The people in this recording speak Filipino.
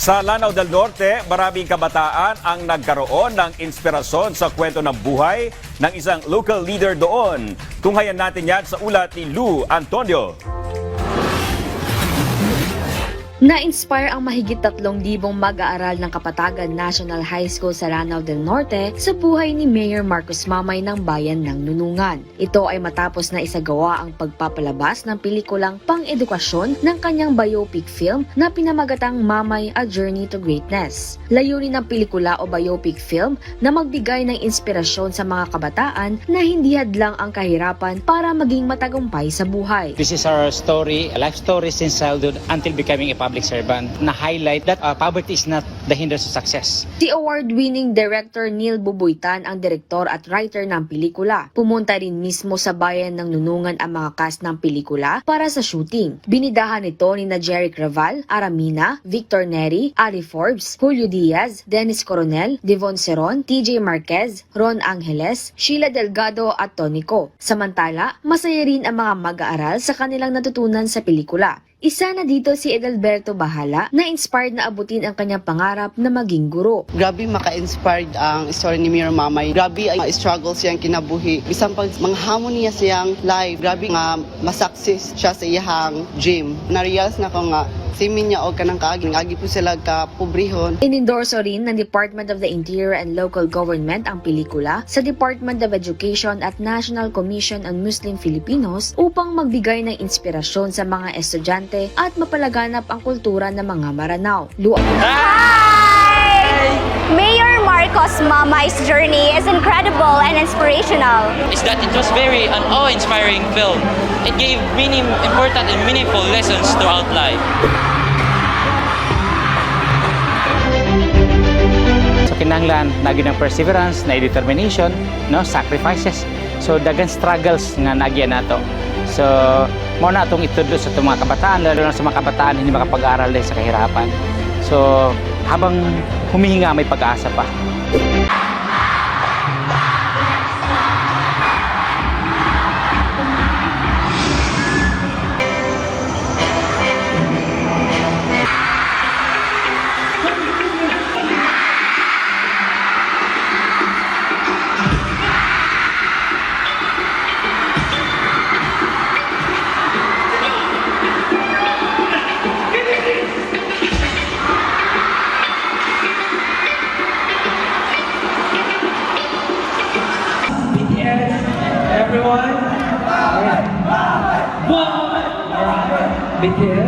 Sa Lanao del Norte, maraming kabataan ang nagkaroon ng inspirasyon sa kwento ng buhay ng isang local leader doon. Tunghayan natin yan sa ulat ni Lou Antonio. Na-inspire ang mahigit 3,000 mag-aaral ng Kapatagan National High School sa Lanao del Norte sa buhay ni Mayor Marcos Mamay ng Bayan ng Nunungan. Ito ay matapos na isagawa ang pagpapalabas ng pelikulang pang-edukasyon ng kanyang biopic film na pinamagatang Mamay: A Journey to Greatness. Layunin ng pelikula o biopic film na magbigay ng inspirasyon sa mga kabataan na hindi hadlang ang kahirapan para maging matagumpay sa buhay. This is our story, a life story since childhood until becoming a public servant, na highlight that poverty is not the hindrance to success. Si award-winning director Neil Bubuitan ang direktor at writer ng pelikula. Pumunta rin mismo sa bayan ng Nunungan ang mga cast ng pelikula para sa shooting. Binidahan ito ni Jerry Craval, Aramina, Victor Neri, Ari Forbes, Julio Diaz, Dennis Coronel, Devon Seron, TJ Marquez, Ron Angeles, Sheila Delgado at Tonico. Samantala, masaya rin ang mga mag-aaral sa kanilang natutunan sa pelikula. Isa na dito si Edalberto Bahala na inspired na abutin ang kanyang pangarap na maging guro. Grabe maka-inspired ang story ni Mayor Mamay. Grabe ang struggles siyang kinabuhi. Bisang pag manghamon niya siyang life, grabe nga masakses siya sa iyang dream. Na-realize na ko nga simin niya o kanang kaaging agi po sila ka pobrehon. Inendorso rin ng Department of the Interior and Local Government ang pelikula sa Department of Education at National Commission on Muslim Filipinos upang magbigay ng inspirasyon sa mga estudyante at mapalaganap ang kultura ng mga Maranao. Hi! Mayor Marcos Mamay's journey is incredible and inspirational. Is that it was very an awe-inspiring film. It gave important and meaningful lessons throughout life. So kinahanglan nagi ng perseverance, na determination, no, sacrifices. So dagang struggles nga nagiya nato. So mo na atong itudlo sa itong mga kabataan, lalo na sa mga kabataan hindi makapag-aral dahil sa kahirapan. So habang humihinga may pag-asa pa. Everyone? All right. BTS.